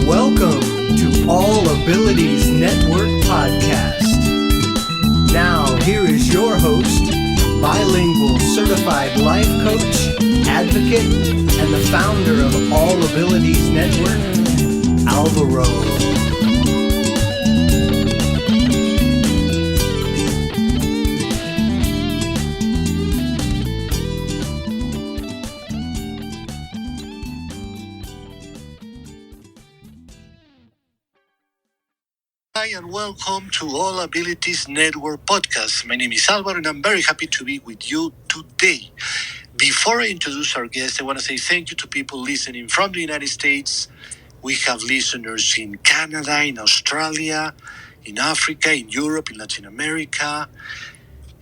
Welcome to All Abilities Network Podcast. Now, here is your host, bilingual certified life coach, advocate, and the founder of All Abilities Network, Alvaro. Hi and welcome to All Abilities Network Podcast. My name is Alvaro and I'm very happy to be with you today. Before I introduce our guest, I want to say thank you to people listening from the United States. We have listeners in Canada, in Australia, in Africa, in Europe, in Latin America.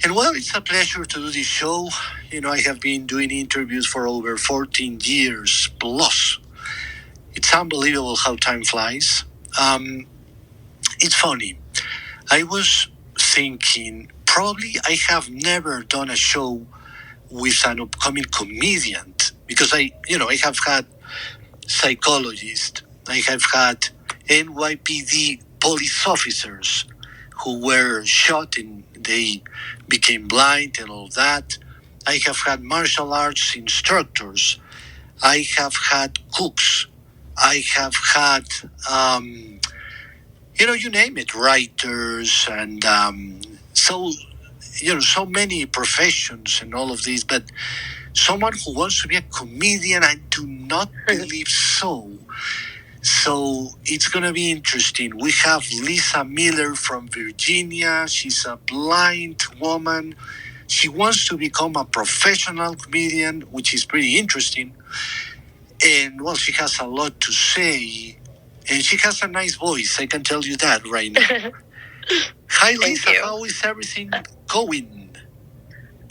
And well, it's a pleasure to do this show. I have been doing interviews for over 14 years plus. It's unbelievable how time flies. It's funny. I was thinking, probably I have never done a show with an upcoming comedian because I have had psychologists, I have had NYPD police officers who were shot and they became blind and all that. I have had martial arts instructors. I have had cooks. I have had you name it, writers and so many professions and all of these. But someone who wants to be a comedian, I do not believe so. So it's going to be interesting. We have Lisa Miller from Virginia. She's a blind woman. She wants to become a professional comedian, which is pretty interesting. And, well, she has a lot to say. And she has a nice voice, I can tell you that right now. Hi, Lisa. How is everything going?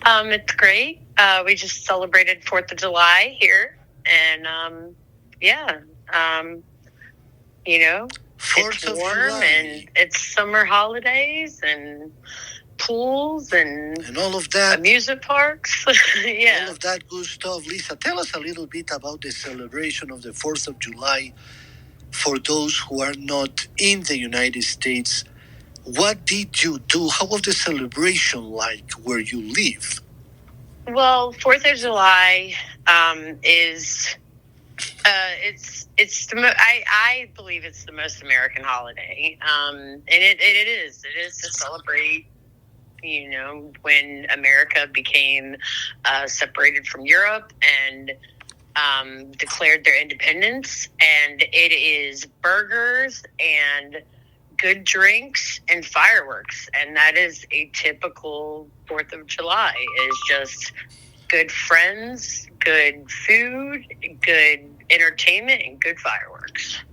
It's great. We just celebrated 4th of July here. And, 4th it's of warm July. and it's summer holidays and pools and all of that. Amusement parks. Yeah. All of that good stuff. Lisa, tell us a little bit about the celebration of the 4th of July. For those who are not in the United States, what did you do? How was the celebration like where you live? Well, 4th of July is I believe it's the most American holiday, and it is to celebrate. When America became separated from Europe and declared their independence, and it is burgers and good drinks and fireworks, and that is a typical 4th of July. Is just good friends, good food, good entertainment, and good fireworks.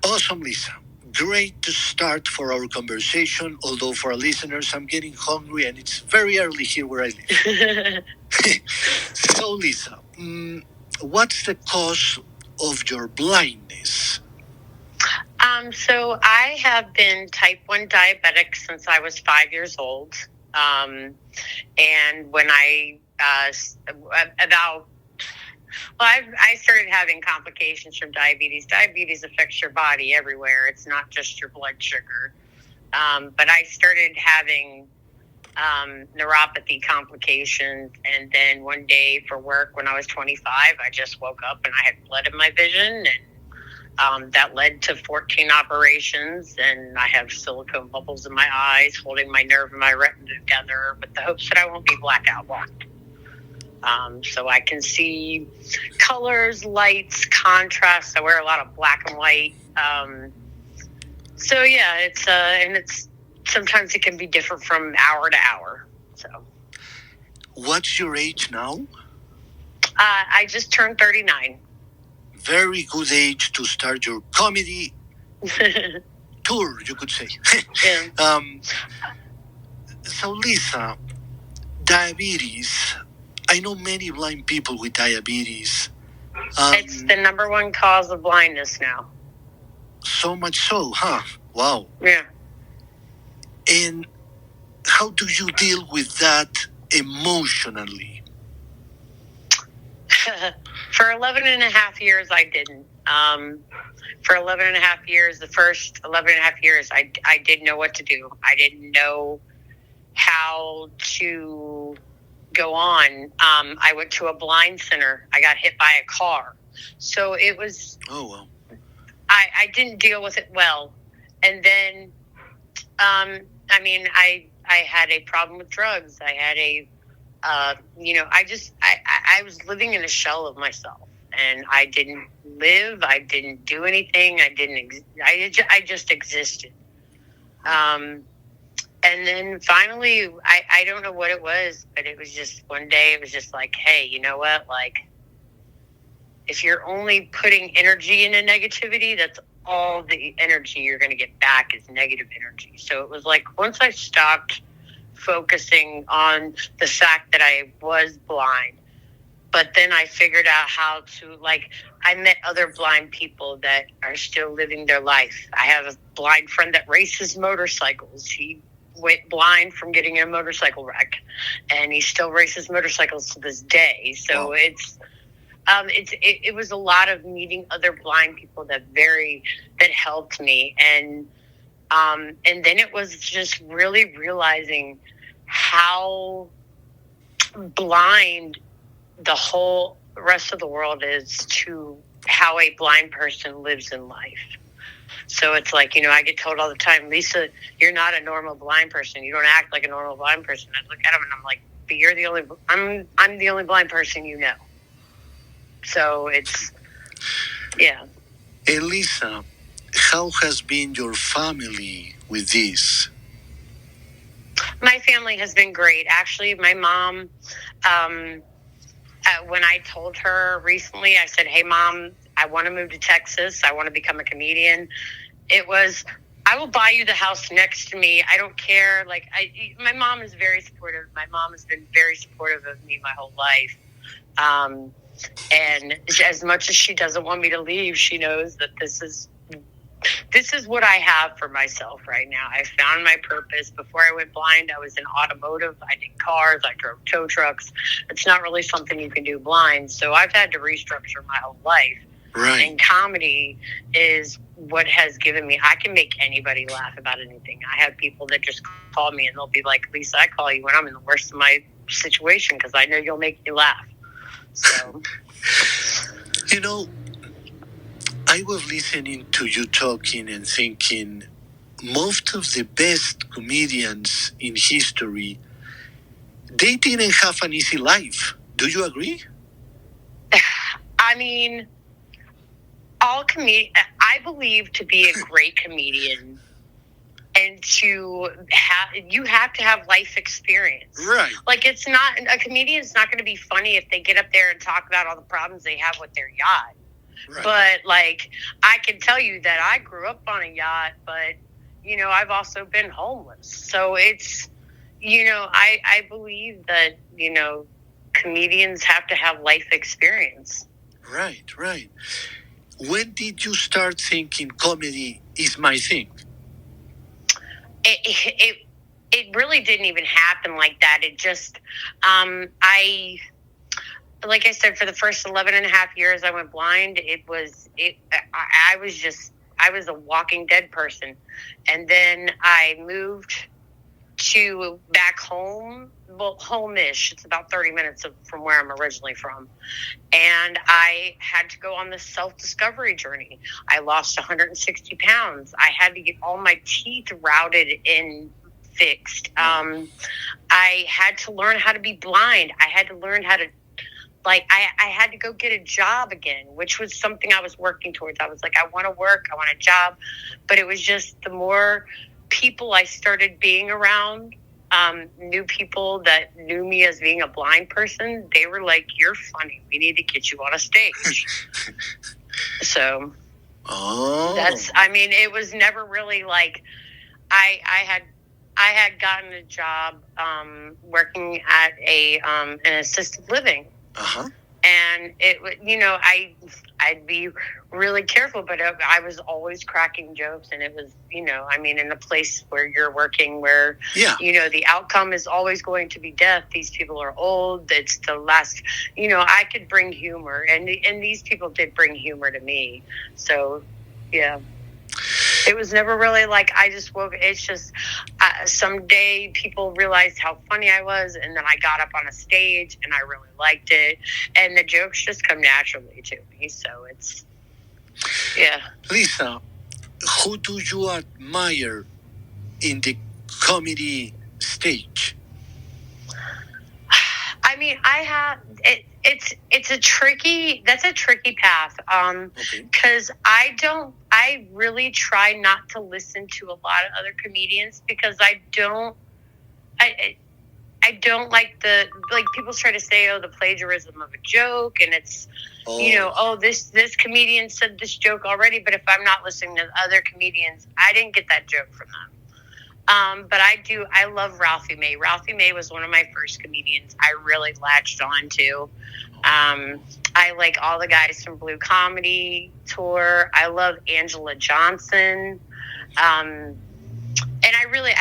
Awesome, Lisa. Great to start for our conversation, although for our listeners, I'm getting hungry and it's very early here where I live. So, Lisa, what's the cause of your blindness? So I have been type 1 diabetic since I was 5 years old. And when I started having complications from diabetes. Diabetes affects your body everywhere. It's not just your blood sugar. But I started having neuropathy complications, and then one day for work when I was 25, I just woke up and I had blood in my vision, and that led to 14 operations, and I have silicone bubbles in my eyes holding my nerve and my retina together with the hopes that I won't be blackout blind. So I can see colors, lights, contrast. I wear a lot of black and white. It's sometimes it can be different from hour to hour. So, what's your age now? I just turned 39. Very good age to start your comedy tour, you could say. Yeah. So, Lisa, diabetes. I know many blind people with diabetes. It's the number one cause of blindness now. So much so, huh? Wow. Yeah. And how do you deal with that emotionally? For 11 and a half years, I didn't. For 11 and a half years, the first 11 and a half years, I didn't know what to do. I didn't know how to go on. I went to a blind center. I got hit by a car. So it was, Oh, well. I didn't deal with it well. And then, I had a problem with drugs. I had I was living in a shell of myself, and I didn't live. I didn't do anything. I just existed. And then finally, I don't know what it was, but it was just one day, it was just like, hey, you know what? Like, if you're only putting energy into negativity, that's all the energy you're going to get back is negative energy. So it was like, once I stopped focusing on the fact that I was blind, but then I figured out how to, like, I met other blind people that are still living their life. I have a blind friend that races motorcycles. He went blind from getting in a motorcycle wreck, and he still races motorcycles to this day. So Wow. it was a lot of meeting other blind people that helped me. And then it was just really realizing how blind the whole rest of the world is to how a blind person lives in life. So it's like, I get told all the time, Lisa, you're not a normal blind person. You don't act like a normal blind person. I look at them and I'm like, but you're the only, I'm the only blind person you know. So it's, yeah. Elisa, how has been your family with this? My family has been great. Actually, my mom, when I told her recently, I said, hey, Mom, I want to move to Texas. I want to become a comedian. It was, I will buy you the house next to me. I don't care. Like, my mom is very supportive. My mom has been very supportive of me my whole life. And as much as she doesn't want me to leave, she knows that this is what I have for myself right now. I found my purpose. Before I went blind, I was in automotive. I did cars. I drove tow trucks. It's not really something you can do blind. So I've had to restructure my whole life. Right. And comedy is what has given me, I can make anybody laugh about anything. I have people that just call me and they'll be like, Lisa, I call you when I'm in the worst of my situation because I know you'll make me laugh. So, I was listening to you talking and thinking most of the best comedians in history, they didn't have an easy life. Do you agree? I mean, I believe to be a great comedian and you have to have life experience. Right. Like, a comedian's not going to be funny if they get up there and talk about all the problems they have with their yacht. Right. But, like, I can tell you that I grew up on a yacht, but, I've also been homeless. So it's, I believe that, comedians have to have life experience. Right. When did you start thinking comedy is my thing? It really didn't even happen like that. It just, like I said, for the first 11 and a half years I went blind, I was a walking dead person. And then I moved to back home, well, home-ish. It's about 30 minutes from where I'm originally from. And I had to go on this self-discovery journey. I lost 160 pounds. I had to get all my teeth routed and fixed. I had to learn how to be blind. I had to learn how to, I had to go get a job again, which was something I was working towards. I was like, I want to work. I want a job. But it was just the more people I started being around, new people that knew me as being a blind person, they were like, you're funny. We need to get you on a stage. So it was never really like, I had gotten a job working at an assisted living. Uh-huh. And it, I'd be really careful, but I was always cracking jokes, and it was, I mean, in a place where you're working, where, Yeah. The outcome is always going to be death. These people are old. It's the last, I could bring humor, and these people did bring humor to me. So, yeah. It was never really like I just woke. It's just someday people realized how funny I was, and then I got up on a stage and I really liked it, and the jokes just come naturally to me. So it's, yeah. Lisa, who do you admire in the comedy stage? I mean, I have it. It's a tricky path. Because I really try not to listen to a lot of other comedians, because I don't like people try to say, the plagiarism of a joke, and it's, this comedian said this joke already, but if I'm not listening to other comedians, I didn't get that joke from them. But I love Ralphie May. Ralphie May was one of my first comedians I really latched on to. I like all the guys from Blue Comedy Tour. I love Angela Johnson. And I really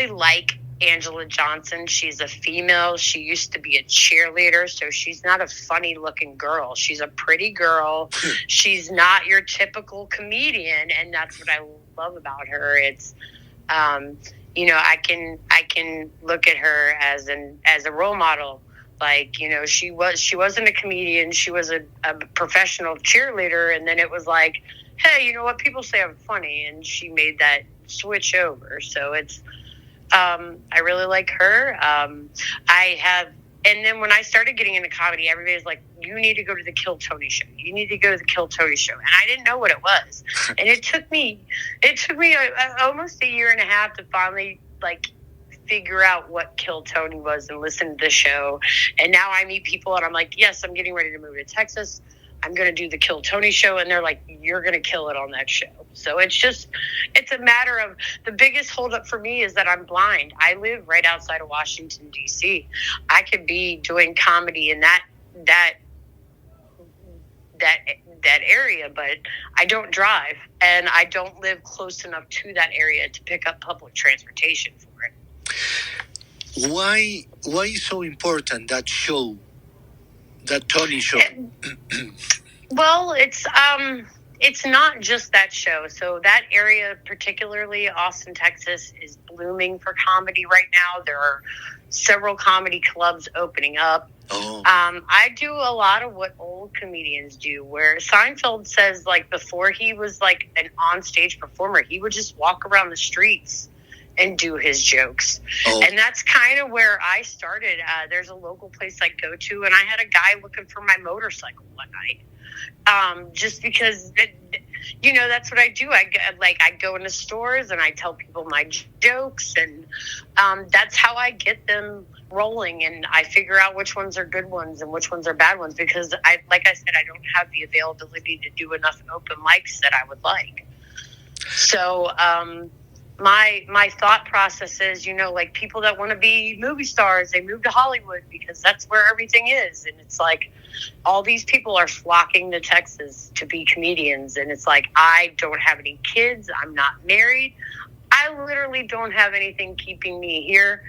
like Angela Johnson. She's a female. She used to be a cheerleader, so she's not a funny looking girl. She's a pretty girl. She's not your typical comedian, and that's what I love about her. It's, I can look at her as a role model. Like, she wasn't a comedian. She was a professional cheerleader. And then it was like, hey, you know what? People say I'm funny. And she made that switch over. So it's, I really like her. And then when I started getting into comedy, everybody was like, you need to go to the Kill Tony show. You need to go to the Kill Tony show. And I didn't know what it was. And it took me almost a year and a half to finally, figure out what Kill Tony was and listen to the show. And now I meet people and I'm like, yes, I'm getting ready to move to Texas. I'm going to do the Kill Tony show. And they're like, you're going to kill it on that show. So it's a matter of, the biggest holdup for me is that I'm blind. I live right outside of Washington, D.C. I could be doing comedy in that area, but I don't drive, and I don't live close enough to that area to pick up public transportation for it. Why is so important that show, that Tony show? Well, it's not just that show. So that area, particularly Austin, Texas, is blooming for comedy right now. There are several comedy clubs opening up. Oh. I do a lot of what old comedians do, where Seinfeld says, before he was an on-stage performer, he would just walk around the streets and do his jokes. Oh. And that's kind of where I started. There's a local place I go to, and I had a guy looking for my motorcycle one night. Just because, that's what I do. I go into stores and I tell people my jokes, and that's how I get them rolling, and I figure out which ones are good ones and which ones are bad ones, because I said, I don't have the availability to do enough open mics that I would like. So, my thought process is, people that want to be movie stars, they move to Hollywood because that's where everything is. And it's like, all these people are flocking to Texas to be comedians. And it's like, I don't have any kids. I'm not married. I literally don't have anything keeping me here.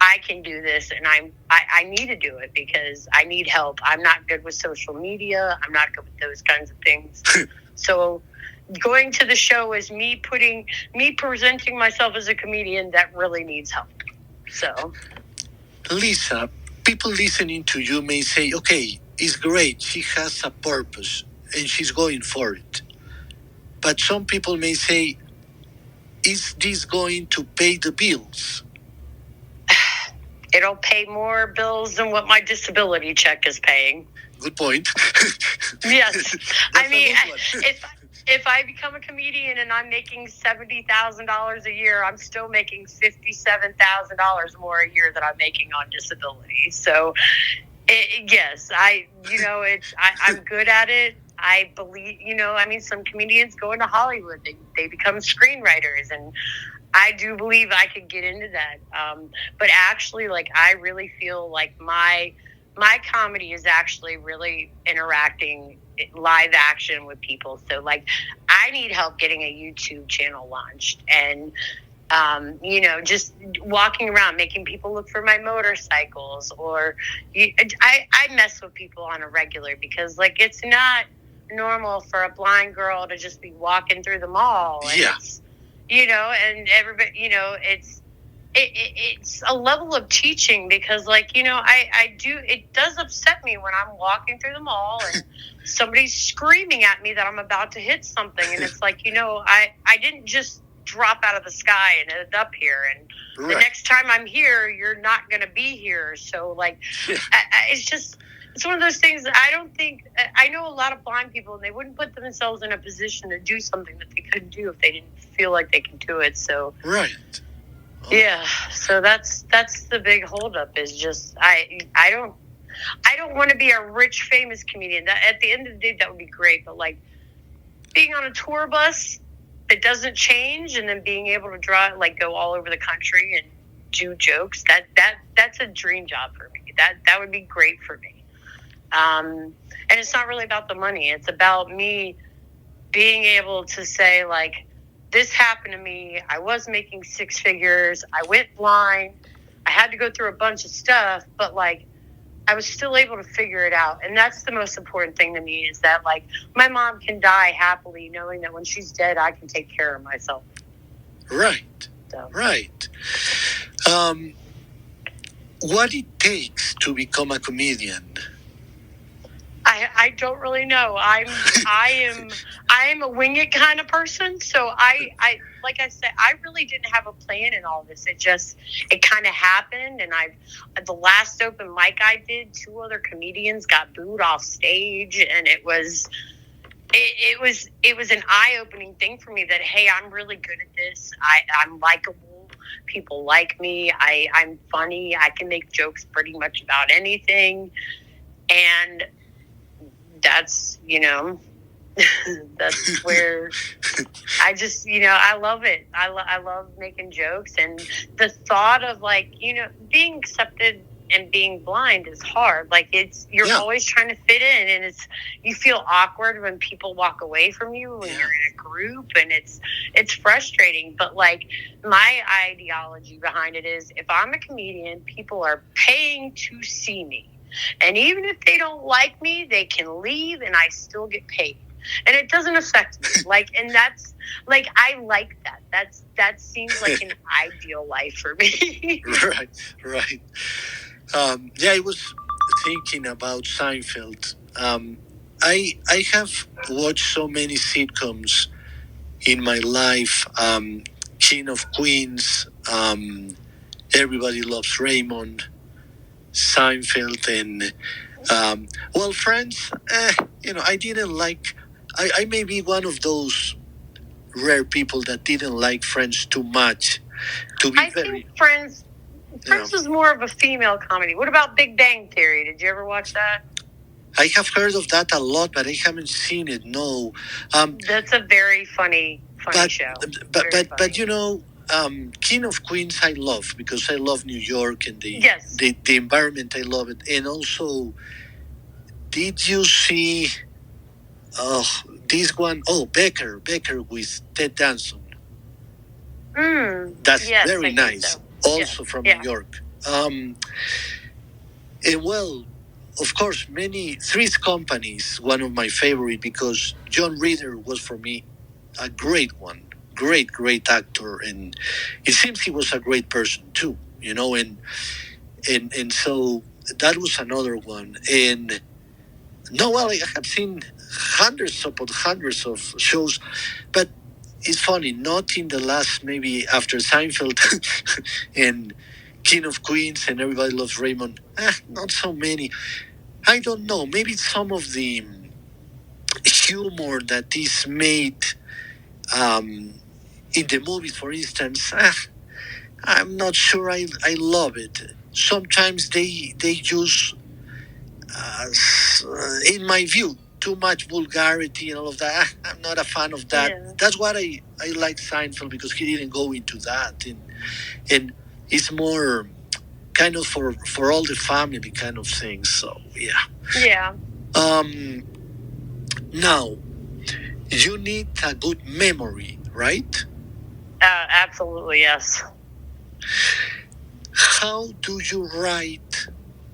I can do this, and I need to do it because I need help. I'm not good with social media. I'm not good with those kinds of things. So going to the show is me presenting myself as a comedian that really needs help. So, Lisa, people listening to you may say, okay, it's great. She has a purpose and she's going for it. But some people may say, is this going to pay the bills? It'll pay more bills than what my disability check is paying. Good point. Yes. I mean, if I become a comedian and I'm making $70,000 a year, I'm still making $57,000 more a year than I'm making on disability. So, yes, I'm good at it. I believe, some comedians go into Hollywood. They become screenwriters, and I do believe I could get into that. But actually, I really feel like my my comedy is actually really interacting live action with people. So like, I need help getting a YouTube channel launched, and just walking around making people look for my motorcycles, or I mess with people on a regular, because like, it's not normal for a blind girl to just be walking through the mall, and it's, and everybody, it's a level of teaching, because like, it does upset me when I'm walking through the mall and somebody's screaming at me that I'm about to hit something, and it's like, I didn't just drop out of the sky and end up here, and the next time I'm here, you're not going to be here. So like, it's one of those things that I know a lot of blind people, and they wouldn't put themselves in a position to do something that they couldn't do if they didn't feel like they can do it. So yeah, so that's the big holdup, is just I don't want to be a rich famous comedian. That, at the end of the day, that would be great, but like, being on a tour bus that doesn't change, and then being able to go all over the country and do jokes, that's a dream job for me. That would be great for me. And it's not really about the money. It's about me being able to say, like, this happened to me. I was making six figures. I went blind. I had to go through a bunch of stuff, but like, I was still able to figure it out. And that's the most important thing to me, is that like, my mom can die happily knowing that when she's dead, I can take care of myself. Right. So. Right. What it takes to become a comedian? I don't really know. I am a wing it kind of person. So I like I said, I really didn't have a plan in all this. It kind of happened. And the last open mic I did, 2 other comedians got booed off stage, and it was an eye-opening thing for me that, hey, I'm really good at this. I'm likable. People like me. I'm funny. I can make jokes pretty much about anything. And that's, that's where I just, I love it. I love making jokes. And the thought of like, being accepted and being blind is hard. Like, you're always trying to fit in, and you feel awkward when people walk away from you when you're in a group, and it's frustrating. But like, my ideology behind it is, if I'm a comedian, people are paying to see me. And even if they don't like me, they can leave and I still get paid. And it doesn't affect me. Like, and that's like, I like that. That seems like an ideal life for me. Right. I was thinking about Seinfeld. I have watched so many sitcoms in my life. King of Queens, Everybody Loves Raymond, Seinfeld, and Friends. I didn't like. I may be one of those rare people that didn't like Friends too much. I think Friends was more of a female comedy. What about Big Bang Theory? Did you ever watch that? I have heard of that a lot, but I haven't seen it. No. That's a very funny show. But King of Queens I love, because I love New York and the environment. I love it. And also, did you see this one? Oh, Becker with Ted Danson. That's very nice. So. Also from New York. And of course, Three's Company's one of my favorite, because John Ritter was for me a great one. Great actor, and it seems he was a great person too, and so that was another one. And I have seen hundreds of shows, but it's funny, not in the last, maybe after Seinfeld and King of Queens and Everybody Loves Raymond, not so many. I don't know, maybe some of the humor that is made in the movies, for instance, I'm not sure I love it. Sometimes they use, in my view, too much vulgarity and all of that. I'm not a fan of that. Yeah. That's what I like Seinfeld, because he didn't go into that, and it's more kind of for all the family kind of things. So yeah. Yeah. Now you need a good memory, right? Absolutely, yes. How do you write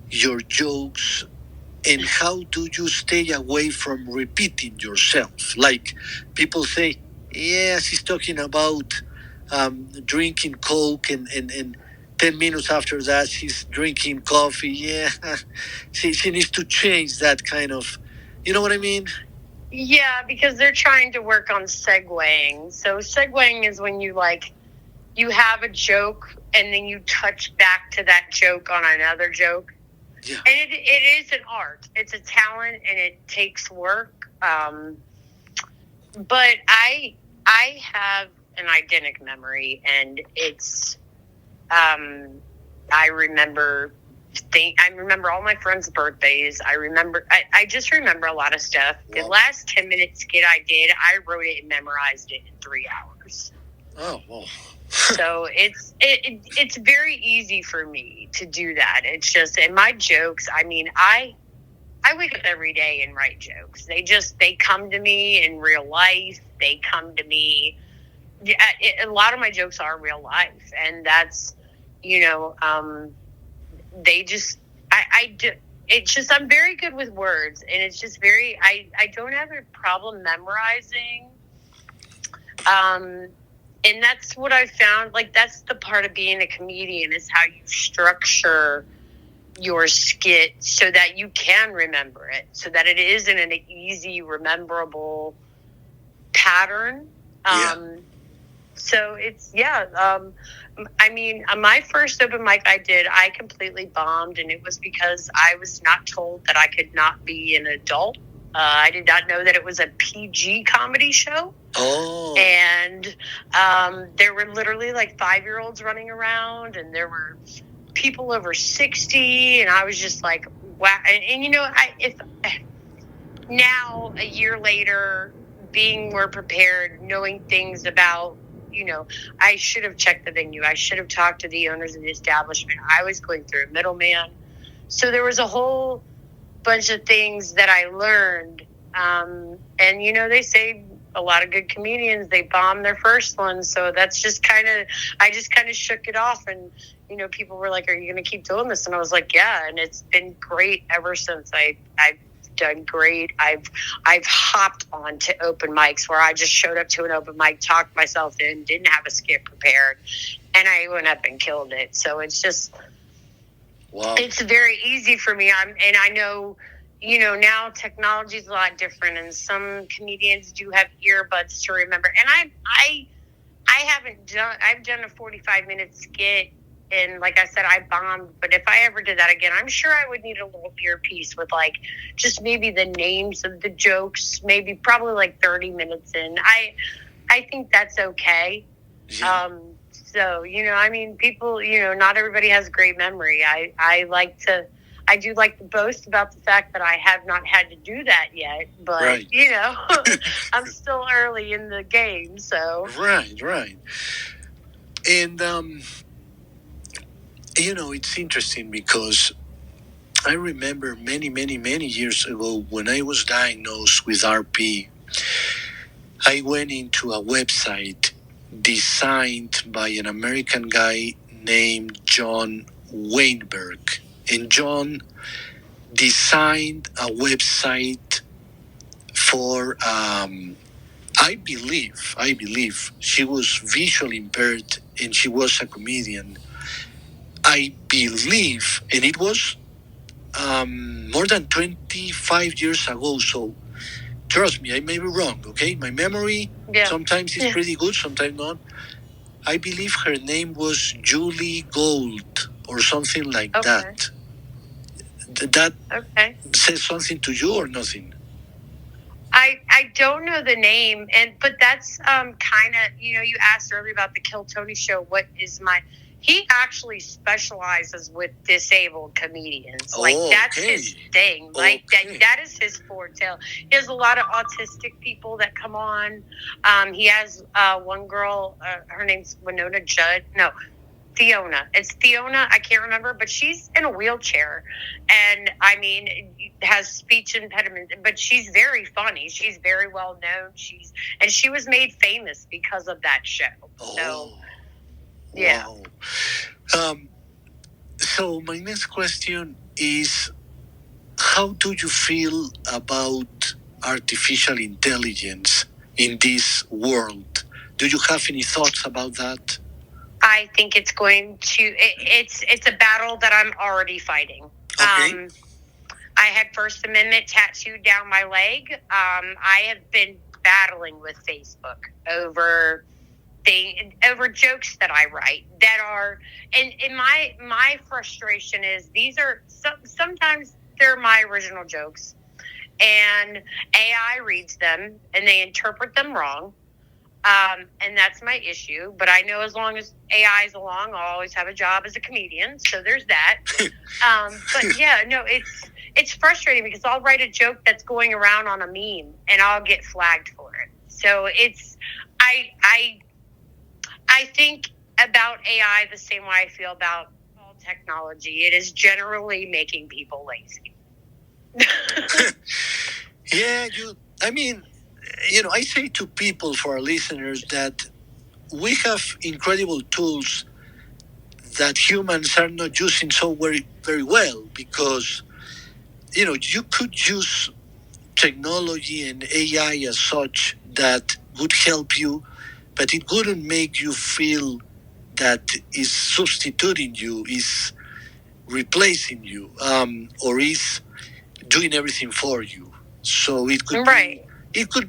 your jokes, and how do you stay away from repeating yourself? Like people say, yes, he's talking about drinking Coke, and 10 minutes after that, she's drinking coffee. Yeah, she needs to change that kind of, you know what I mean? Yeah, because they're trying to work on segueing. So segueing is when you have a joke and then you touch back to that joke on another joke. Yeah. And it is an art. It's a talent, and it takes work. But I have an eidetic memory, and it's I remember all my friends' birthdays. I just remember a lot of stuff. Wow. The last 10-minute skit I did, I wrote it and memorized it in 3 hours. Oh, well. So it's very easy for me to do that. It's just, and my jokes, I mean, I wake up every day and write jokes. They come to me in real life. They come to me. A lot of my jokes are real life, and that's, they just, I do. It's just, I'm very good with words, and it's just I don't have a problem memorizing. And that's what I found. Like, that's the part of being a comedian, is how you structure your skit so that you can remember it, so that it isn't an easy, rememberable pattern. So it's, I mean, my first open mic I completely bombed, and it was because I was not told that I could not be an adult. I did not know that it was a PG comedy show. Oh. And there were literally like 5-year-olds running around, and there were people over 60, and I was just like, wow. And if now, a year later, being more prepared, knowing things about, I should have checked the venue. I should have talked to the owners of the establishment. I was going through a middleman. So there was a whole bunch of things that I learned. And, they say a lot of good comedians, they bomb their first one. So that's just I just kind of shook it off. And, people were like, are you going to keep doing this? And I was like, yeah. And it's been great ever since. I've done great. I've hopped on to open mics where I just showed up to an open mic, talked myself in, didn't have a skit prepared, and I went up and killed it. So it's just, wow. It's very easy for me. I know, now technology is a lot different, and some comedians do have earbuds to remember. And I've done a 45-minute skit, and like I said, I bombed. But if I ever did that again, I'm sure I would need a little earpiece with just maybe the names of the jokes, probably 30 minutes in. I think that's okay. Yeah. So, people, not everybody has a great memory. I do like to boast about the fact that I have not had to do that yet, but, right. I'm still early in the game, so. Right. And, it's interesting because I remember many, many, many years ago when I was diagnosed with RP, I went into a website designed by an American guy named John Weinberg. And John designed a website for, I believe she was visually impaired and she was a comedian. I believe, and it was more than 25 years ago, so trust me, I may be wrong, okay? My memory sometimes is pretty good, sometimes not. I believe her name was Julie Gold or something like that. That says something to you or nothing? I don't know the name, but that's kind of, you asked earlier about the Kill Tony show. He actually specializes with disabled comedians. That's his thing. That is his forte. He has a lot of autistic people that come on. He has one girl, her name's Winona Judd. No, Fiona. It's Fiona. I can't remember, but she's in a wheelchair, and I mean, has speech impediment. But she's very funny. She's very well known. She was made famous because of that show. So, yeah. Wow. So my next question is, how do you feel about artificial intelligence in this world? Do you have any thoughts about that? I think it's going to. It's a battle that I'm already fighting. Okay. I had First Amendment tattooed down my leg. I have been battling with Facebook over jokes that I write that are, and my frustration is these are sometimes they're my original jokes, and AI reads them and they interpret them wrong. And that's my issue. But I know as long as AI is along, I'll always have a job as a comedian. So there's that. But yeah, no, it's frustrating because I'll write a joke that's going around on a meme and I'll get flagged for it. So I think about AI the same way I feel about all technology. It is generally making people lazy. Yeah, I say to people, for our listeners, that we have incredible tools that humans are not using so very, very well because, you could use technology and AI as such that would help you, but it wouldn't make you feel that is substituting you, is replacing you, or is doing everything for you. So it could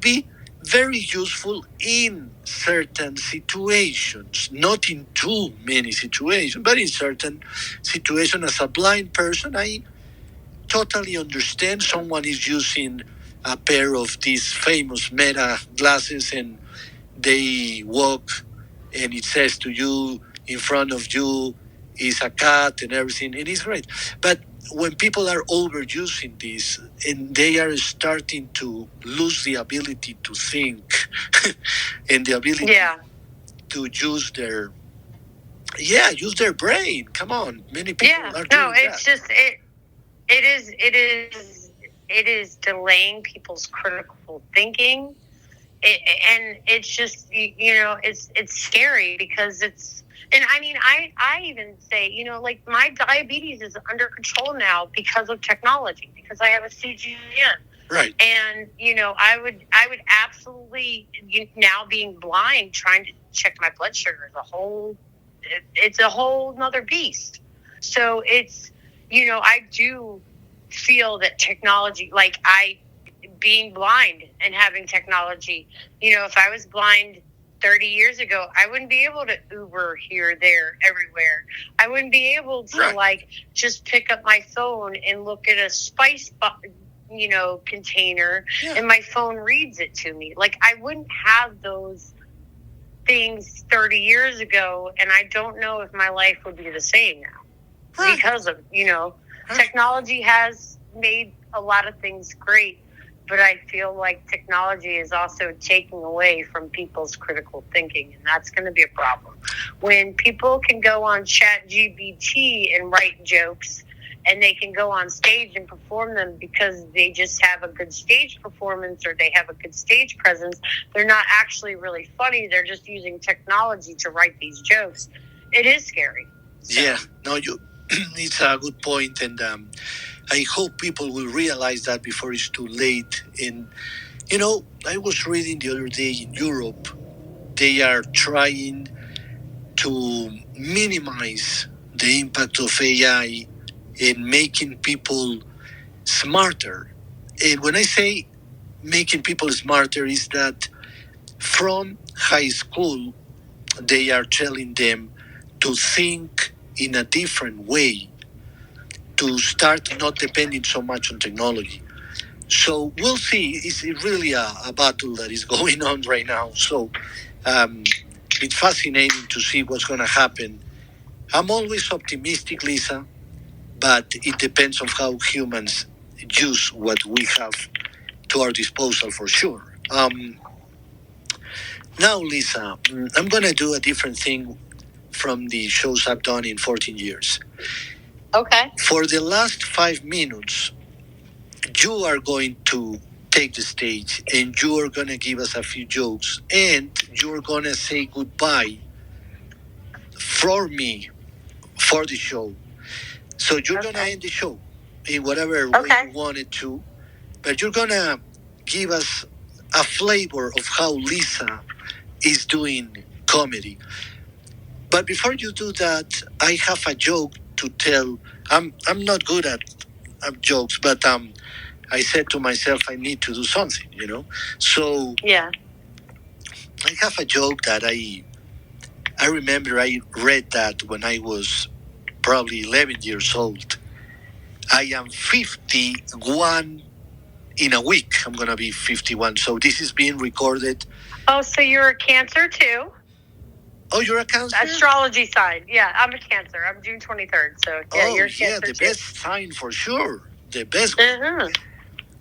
be very useful in certain situations, not in too many situations, but in certain situations. As a blind person, I totally understand someone is using a pair of these famous Meta glasses and they walk and it says to you, in front of you is a cat and everything, and it's great. But when people are overusing this and they are starting to lose the ability to think and the ability to use their brain. Come on, many people are doing no, it's that. just it is delaying people's critical thinking, and it's just it's scary because it's. And I mean, I even say, like my diabetes is under control now because of technology, because I have a CGM. Right. And, I would absolutely, now being blind, trying to check my blood sugar it's a whole nother beast. So it's, I do feel that technology, like being blind and having technology, if I was blind 30 years ago, I wouldn't be able to Uber here, there, everywhere. I wouldn't be able to just pick up my phone and look at a spice, container, and my phone reads it to me. Like I wouldn't have those things 30 years ago, and I don't know if my life would be the same now because of technology has made a lot of things great. But I feel like technology is also taking away from people's critical thinking, and that's going to be a problem. When people can go on ChatGPT and write jokes, and they can go on stage and perform them because they just have a good stage performance or they have a good stage presence, they're not actually really funny. They're just using technology to write these jokes. It is scary. So. Yeah, no, it's a good point, and I hope people will realize that before it's too late. And, I was reading the other day in Europe, they are trying to minimize the impact of AI in making people smarter. And when I say making people smarter, is that from high school, they are telling them to think in a different way, to start not depending so much on technology. So we'll see. It's really a battle that is going on right now. So it's fascinating to see what's going to happen. I'm always optimistic, Lisa, but it depends on how humans use what we have to our disposal for sure. Now, Lisa, I'm going to do a different thing from the shows I've done in 14 years. Okay. For the last 5 minutes, you are going to take the stage and you are going to give us a few jokes and you're going to say goodbye for me for the show. So you're going to end the show in whatever way you want it to, but you're going to give us a flavor of how Lisa is doing comedy. But before you do that, I have a joke to tell. I'm not good at jokes, but I said to myself I need to do something, So Yeah. I have a joke that I remember I read that when I was probably 11 years old. I am 51 in a week. I'm going to be 51. So this is being recorded. Oh, so you're a Cancer too? Oh, you're a Cancer? Astrology sign. Yeah, I'm a Cancer. I'm June 23rd. So yeah, you're a Cancer the too. best sign for sure. The best. Mm-hmm.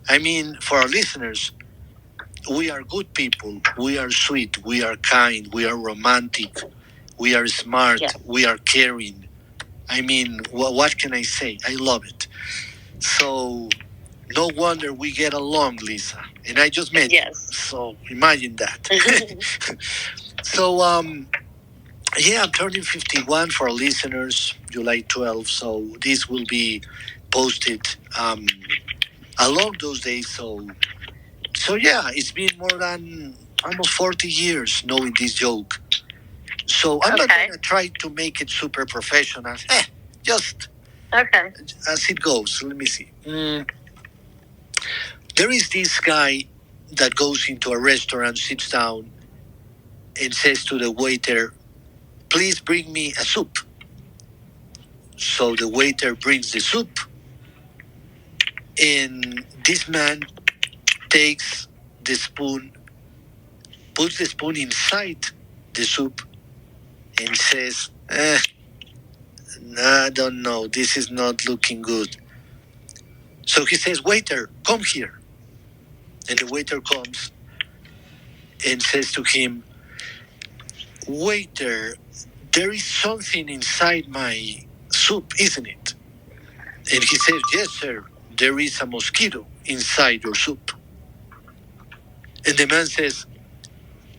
I mean, for our listeners, we are good people. We are sweet. We are kind. We are romantic. We are smart. Yeah. We are caring. I mean, what can I say? I love it. So, no wonder we get along, Lisa. And I just met you. So, imagine that. So, yeah, I'm turning 51 for our listeners, July 12th. So, this will be posted along those days. So yeah, it's been more than almost 40 years knowing this joke. So I'm not going to try to make it super professional. Just as it goes. Let me see. There is this guy that goes into a restaurant, sits down, and says to the waiter, "Please bring me a soup." So the waiter brings the soup, and this man takes the spoon, puts the spoon inside the soup, and says, I don't know, this is not looking good. So he says, "Waiter, come here." And the waiter comes and says to him, "Waiter, there is something inside my soup, isn't it?" And he says, "Yes, sir, there is a mosquito inside your soup." And the man says,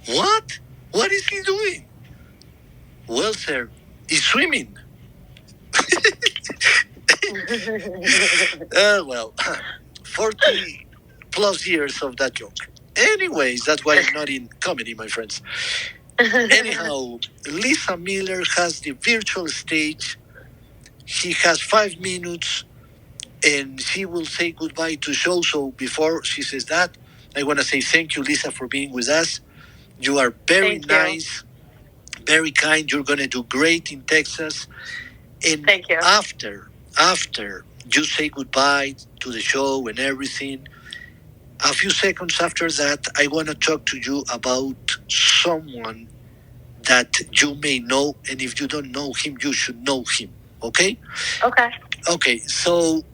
"What? What is he doing?" "Well, sir, he's swimming." Well, 40 plus years of that joke. Anyways, that's why I'm not in comedy, my friends. Anyhow, Lisa Miller has the virtual stage. She has 5 minutes and she will say goodbye to show. So before she says that, I want to say thank you, Lisa, for being with us. You are very nice, very kind. You're going to do great in Texas. And thank you. After you say goodbye to the show and everything, a few seconds after that, I want to talk to you about someone that you may know. And if you don't know him, you should know him. Okay? Okay. So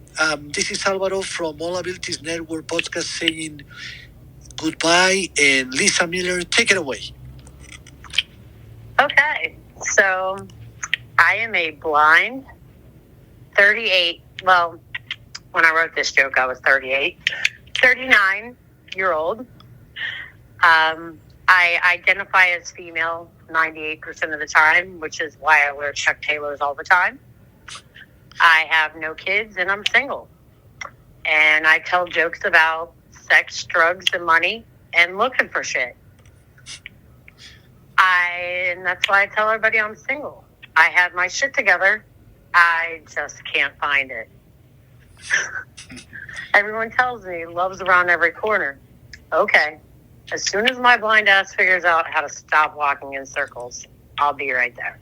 this is Alvaro from All Abilities Network podcast saying goodbye. And Lisa Miller, take it away. Okay. So I am a blind 38. Well, when I wrote this joke, I was 38. 39-year-old. I identify as female 98% of the time, which is why I wear Chuck Taylors all the time. I have no kids and I'm single. And I tell jokes about sex, drugs, and money and looking for shit. And that's why I tell everybody I'm single. I have my shit together. I just can't find it. Everyone tells me love's around every corner. Okay. As soon as my blind ass figures out how to stop walking in circles, I'll be right there.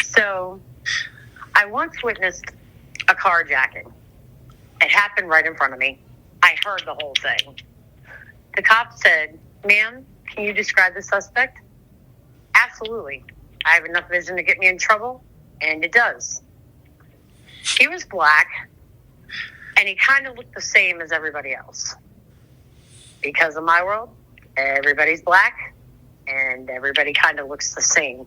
So, I once witnessed a carjacking. It happened right in front of me. I heard the whole thing. The cop said, "Ma'am, can you describe the suspect?" Absolutely. I have enough vision to get me in trouble, and it does. He was black, and he kind of looked the same as everybody else. Because in my world, everybody's black, and everybody kind of looks the same.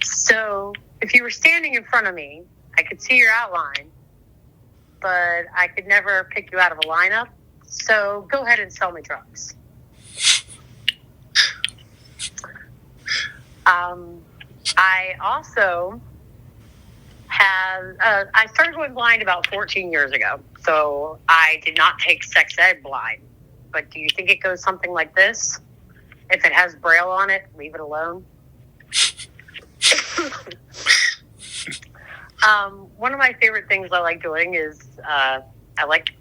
So if you were standing in front of me, I could see your outline, but I could never pick you out of a lineup. So go ahead and sell me drugs. I also have, I started going blind about 14 years ago. So I did not take sex ed blind. But do you think it goes something like this? If it has Braille on it, leave it alone. One of my favorite things I like doing is I like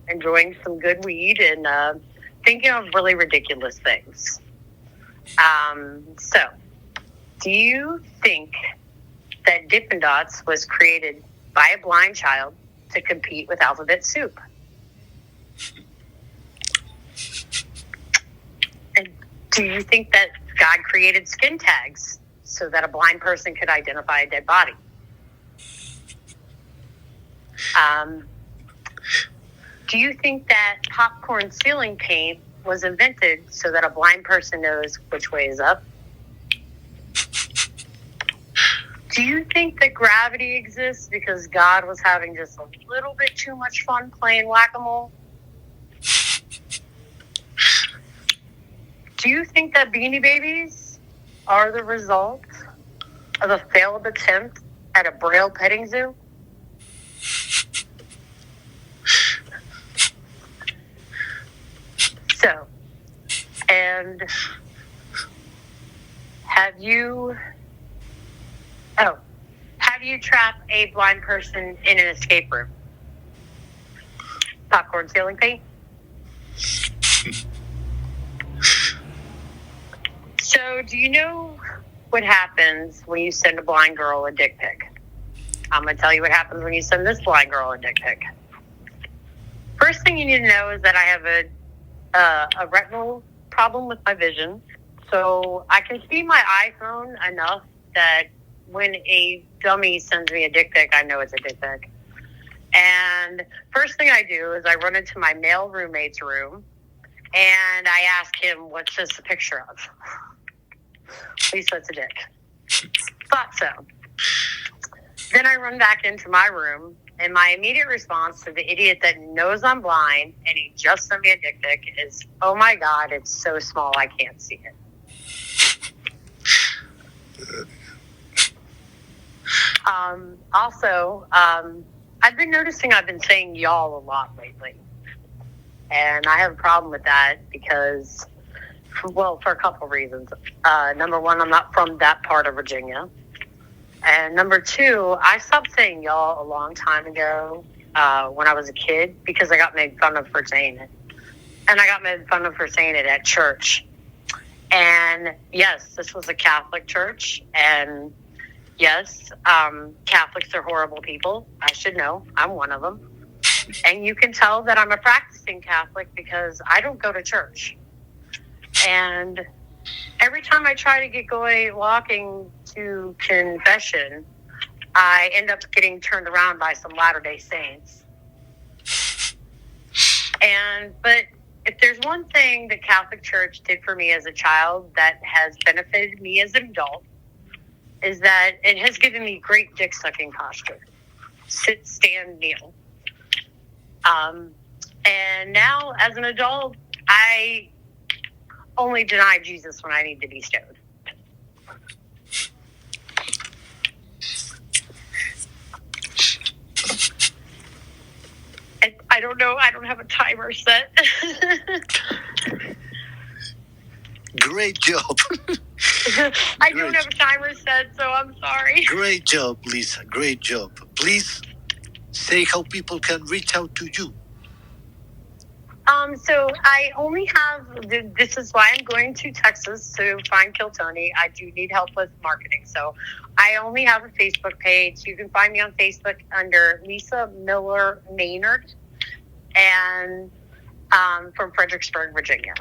enjoying some good weed and thinking of really ridiculous things. So, do you think that Dippin' Dots was created by a blind child to compete with Alphabet Soup? And do you think that God created skin tags so that a blind person could identify a dead body? Do you think that popcorn ceiling paint was invented so that a blind person knows which way is up? Do you think that gravity exists because God was having just a little bit too much fun playing whack-a-mole? Do you think that Beanie Babies are the result of a failed attempt at a Braille petting zoo? So, and have you trap a blind person in an escape room? Popcorn ceiling paint? So, do you know what happens when you send a blind girl a dick pic? I'm going to tell you what happens when you send this blind girl a dick pic. First thing you need to know is that I have a retinal problem with my vision. So I can see my iPhone enough that when a dummy sends me a dick pic, I know it's a dick pic. And first thing I do is I run into my male roommate's room and I ask him, what's this a picture of? He said it's a dick. Thought so. Then I run back into my room, and my immediate response to the idiot that knows I'm blind and he just sent me a dick pic is, oh my God, it's so small I can't see it. I've been noticing I've been saying y'all a lot lately. And I have a problem with that because, well, for a couple reasons. Number one, I'm not from that part of Virginia. And number two, I stopped saying y'all a long time ago when I was a kid because I got made fun of for saying it. And I got made fun of for saying it at church. And yes, this was a Catholic church. And yes, Catholics are horrible people. I should know. I'm one of them. And you can tell that I'm a practicing Catholic because I don't go to church. And every time I try to get going walking to confession, I end up getting turned around by some Latter-day Saints. But if there's one thing the Catholic Church did for me as a child that has benefited me as an adult, is that it has given me great dick-sucking posture. Sit, stand, kneel. And now, as an adult, I only deny Jesus when I need to be stoned. I don't know. I don't have a timer set. Great job. I don't have a timer set, so I'm sorry. Great job, Lisa. Great job. Please say how people can reach out to you. So I only have, this is why I'm going to Texas to find Kill Tony. I do need help with marketing. So I only have a Facebook page. You can find me on Facebook under Lisa Miller Maynard and from Fredericksburg, Virginia.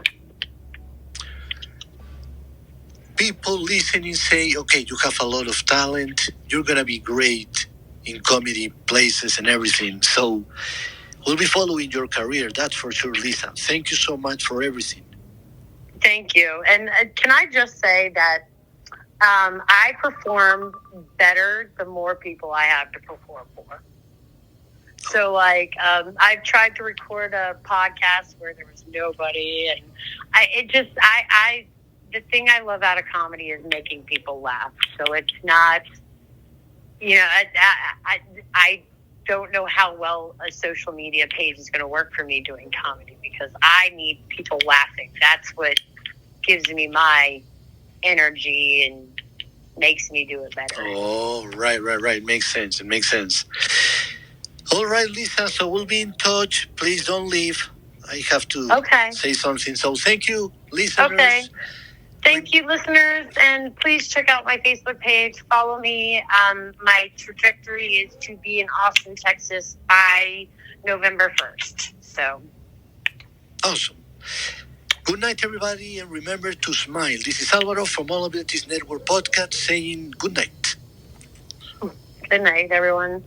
People listening say, okay, you have a lot of talent. You're going to be great in comedy places and everything. So We'll be following your career, that's for sure, Lisa. Thank you so much for everything. Thank you. And can I just say that I perform better the more people I have to perform for. So, like, I've tried to record a podcast where there was nobody, and the thing I love out of comedy is making people laugh. So it's not, I don't know how well a social media page is going to work for me doing comedy because I need people laughing. That's what gives me my energy and makes me do it better. Oh, right. Makes sense. It makes sense. All right, Lisa. So we'll be in touch. Please don't leave. I have to say something. So thank you, listeners. Okay. Thank you, listeners. And please check out my Facebook page. Follow me. My trajectory is to be in Austin, Texas by November 1st. So. Awesome. Good night, everybody, and remember to smile. This is Alvaro from All Abilities Network Podcast saying good night. Good night, everyone.